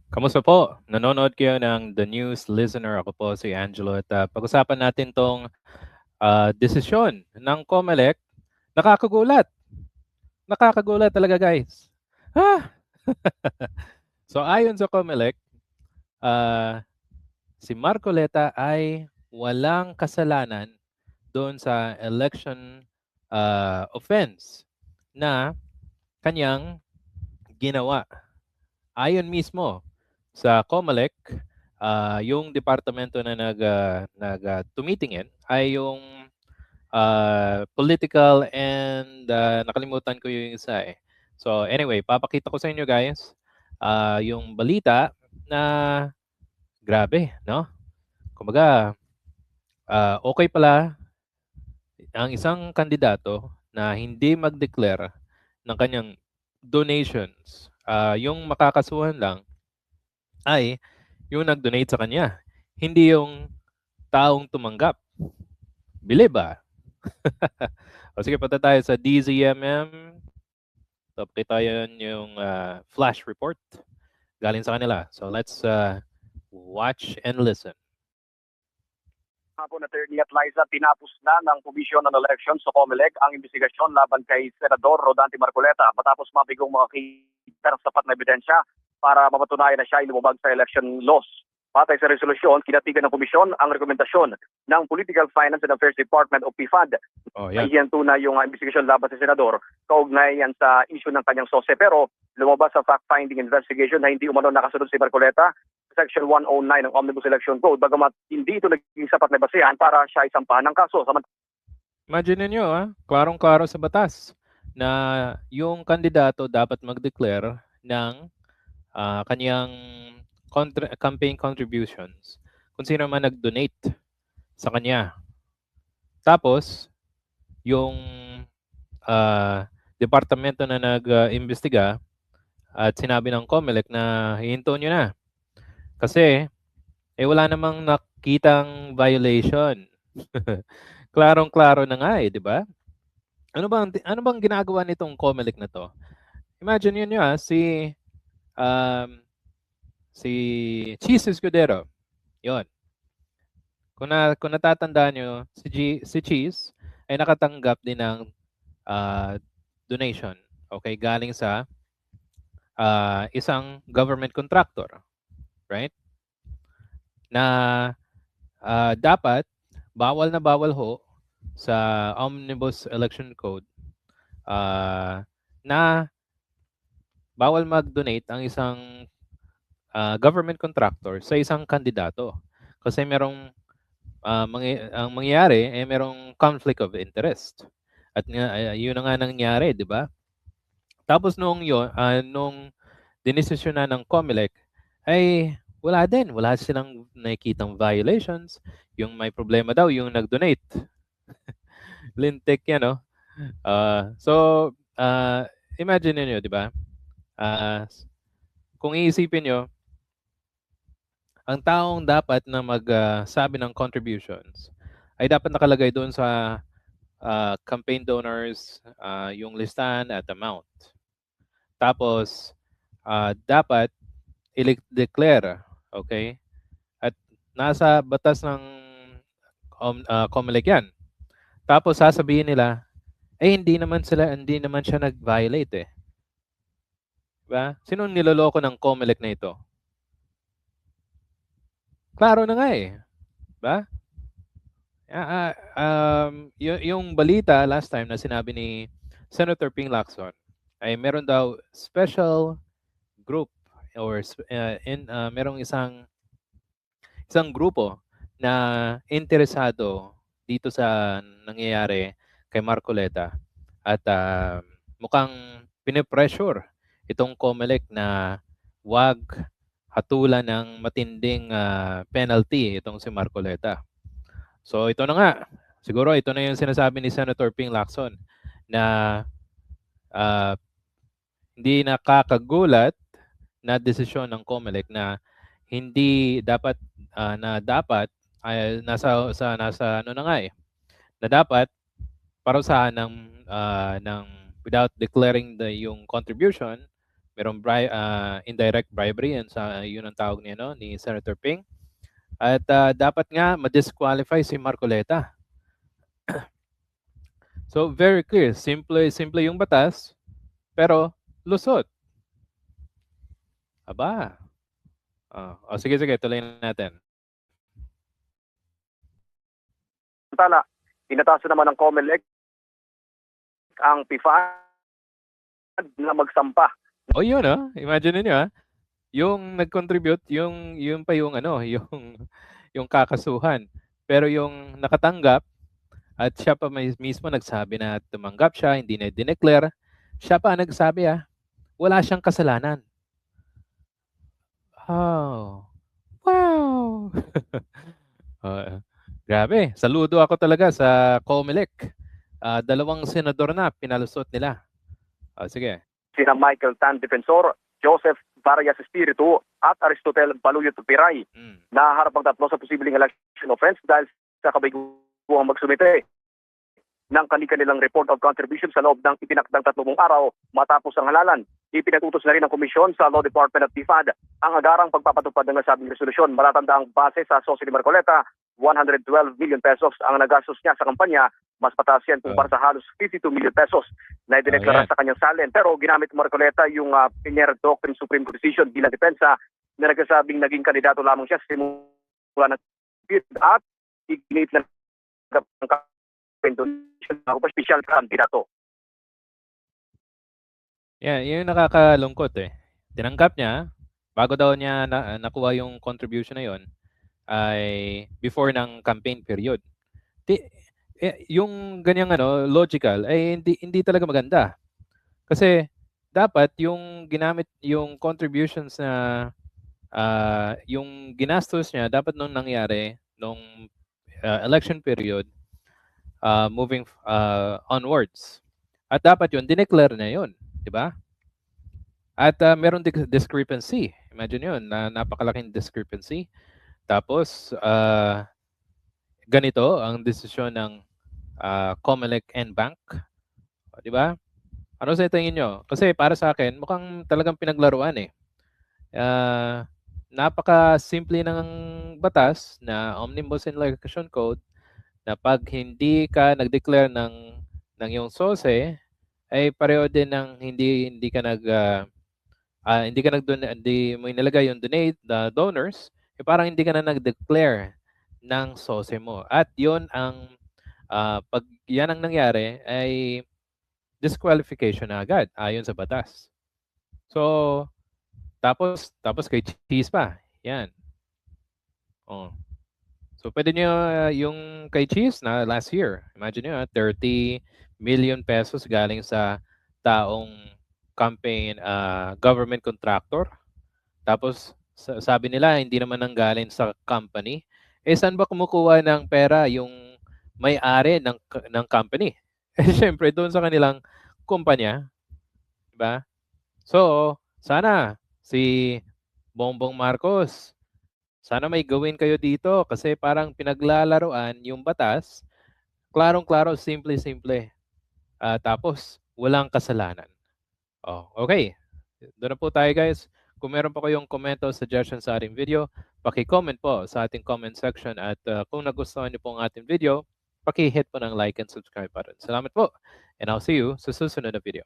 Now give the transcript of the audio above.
Kamusta po? Nanonood kayo ng The News Listener. Ako po si Angelo at pag-usapan natin tong desisyon ng COMELEC. Nakakagulat. Nakakagulat talaga, guys. Ah! So ayon sa COMELEC, ah, si Marcoleta ay walang kasalanan doon sa election offense na kanyang ginawa. Ayon mismo sa COMELEC, yung departamento na tumitingin ay yung political and nakalimutan ko yung isa eh. So anyway, papakita ko sa inyo guys yung balita na grabe, no? Kumbaga, okay pala ang isang kandidato na hindi mag-declare ng kanyang donations. Yung makakasuhan lang ay yung nag-donate sa kanya, hindi yung taong tumanggap. Bili ba? O sige, punta tayo sa DZMM. So, pakita yan yung flash report galing sa kanila. So, let's watch and listen. Hapon, Attorney at Liza, tinapos na ng Commission on Elections sa COMELEC ang investigasyon laban kay Senador Rodante Marcoleta matapos mabigong makakita ng sapat na ebidensya para mapatunayan na siya ay lumabag sa election laws. Patay sa resolusyon, kinatigan ng komisyon ang rekomendasyon ng Political Finance and Affairs Department o PFAD. Ay hiyanto na yung investigasyon laban sa Senador kaugnay yan sa issue ng kanyang sose. Pero lumabas sa fact-finding investigation na hindi umano nakasunod si Marcoleta Section 109 ng Omnibus Election Code, bagamat hindi ito naging sapat na basehan para siya isampahan ng kaso. Imagine niyo, klarong-klaro sa batas na yung kandidato dapat mag-declare ng kanyang campaign contributions kung sino man nag-donate sa kanya. Tapos, yung departamento na nag-imbestiga at sinabi ng COMELEC na hihinto nyo na. Kasi, wala namang nakitang violation. Klarong-klaro na nga di ba? Ano bang ginagawa nitong COMELEC na to? Imagine yun si Cheese Escudero. Yon. Kung natatandaan nyo, si Cheese ay nakatanggap din ng donation. Okay, galing sa isang government contractor. Right? Na dapat bawal na bawal ho sa Omnibus Election Code na bawal mag-donate ang isang government contractor sa isang kandidato. Kasi merong ang mangyayari merong conflict of interest. At yun na nga nangyari, di ba? Tapos nung dinesisyon na ng COMELEC ay wala silang nakikitang violations. Yung may problema daw yung nag-donate. Lintik yan, no? So imagine niyo, di ba? Kung iisipin nyo, ang taong dapat na magsabi ng contributions ay dapat nakalagay doon sa campaign donors, yung listahan at amount. Tapos, dapat i-declare, okay? At nasa batas ng COMELEC yan. Tapos sasabihin nila, hindi naman siya nag-violate eh. Diba? Sino niloloko ng COMELEC na ito? Klaro na nga eh. Diba? Yung balita last time na sinabi ni Senator Ping Lacson ay meron daw special group or merong isang grupo na interesado dito sa nangyayari kay Marcoleta at mukhang pinipressure itong COMELEC na wag hatulan ng matinding penalty itong si Marcoleta. So ito na nga, siguro ito na yung sinasabi ni Senator Ping Lacson na hindi nakakagulat na desisyon ng COMELEC na hindi dapat nasa ano na nga na dapat parusahan ng without declaring yung contribution merong indirect bribery, yun ang tawag niya, no, ni Senator Ping. At dapat nga ma-disqualify si Marcoleta. So very clear, simple yung batas, pero lusot. Aba. Sige, tuloy natin. Samantala, inatasan naman ng COMELEC ang PFAD na magsampa. Yun imagine niyo yung nag-contribute, yung pa yung yung kakasuhan. Pero yung nakatanggap at siya pa mismo nagsabi na tumanggap siya, hindi na dineclare, siya pa nagsabi wala siyang kasalanan. Oh. Wow! Grabe, saludo ako talaga sa COMELEC. 2 senador na pinalusot nila. Sige. Sina Michael Tan Defensor, Joseph Varias Espiritu at Aristotel Baluyot Piray. Nahaharap ang tatlo sa posibleng election offense dahil sa kabiguang magsumite ng kanilang report of contribution sa loob ng itinakdang 30 araw matapos ang halalan. Ipinatutos na rin ng komisyon sa Law Department at PFAD ang agarang pagpapatupad ng nasabing resolusyon. Matatanda ang base sa Socio ni Marcoleta, 112 million pesos ang nagastos niya sa kampanya, mas pataas yan kumpara sa halos 52 million pesos na idineklara sa kanyang salin. Pero ginamit Marcoleta yung Pinheiro Doctrine Supreme Court decision bilang depensa na nagsasabing naging kandidato lamang siya sa simula ng at ignite na ako pa special kandidato. Yung nakakalungkot Tinanggap niya, bago daw niya nakuha yung contribution na yon ay before ng campaign period. Yung ganyang logical ay hindi talaga maganda. Kasi dapat yung ginamit yung contributions na yung ginastos niya dapat nung nangyari nung election period moving onwards. At dapat yun dineclare na yun, di ba? At meron discrepancy. Imagine yun, napakalaking discrepancy. Tapos ganito ang desisyon ng COMELEC and Bank. Di ba? Ano sa tingin nyo? Kasi para sa akin, mukhang talagang pinaglaruan napaka-simple ng batas na Omnibus Election Code na pag hindi ka nag-declare ng iyong SOSE, ay pareho din ng hindi ka hindi mo inilagay yung donors, parang hindi ka na nag-declare ng SOSE mo. At yon ang pag yan ang nangyari ay disqualification na agad ayon sa batas. So tapos kay Cheese pa. Yan. So pwede nyo yung kay Cheese na last year. Imagine nyo 30 million pesos galing sa taong campaign government contractor. Tapos sabi nila hindi naman nanggaling sa company. Saan ba kumukuha ng pera yung may-ari ng company? Siyempre doon sa kanilang kumpanya, 'di ba? So, sana si Bongbong Marcos, sana may gawin kayo dito kasi parang pinaglalaruan yung batas. Klarong-klaro, simple-simple. Tapos walang kasalanan. Okay. Doon na po tayo guys. Kung meron pa kayong comment o suggestion sa ating video, paki-comment po sa ating comment section at kung nagustuhan niyo po ang ating video, paki-hit po ng like and subscribe button. Salamat po and I'll see you sa susunod na video.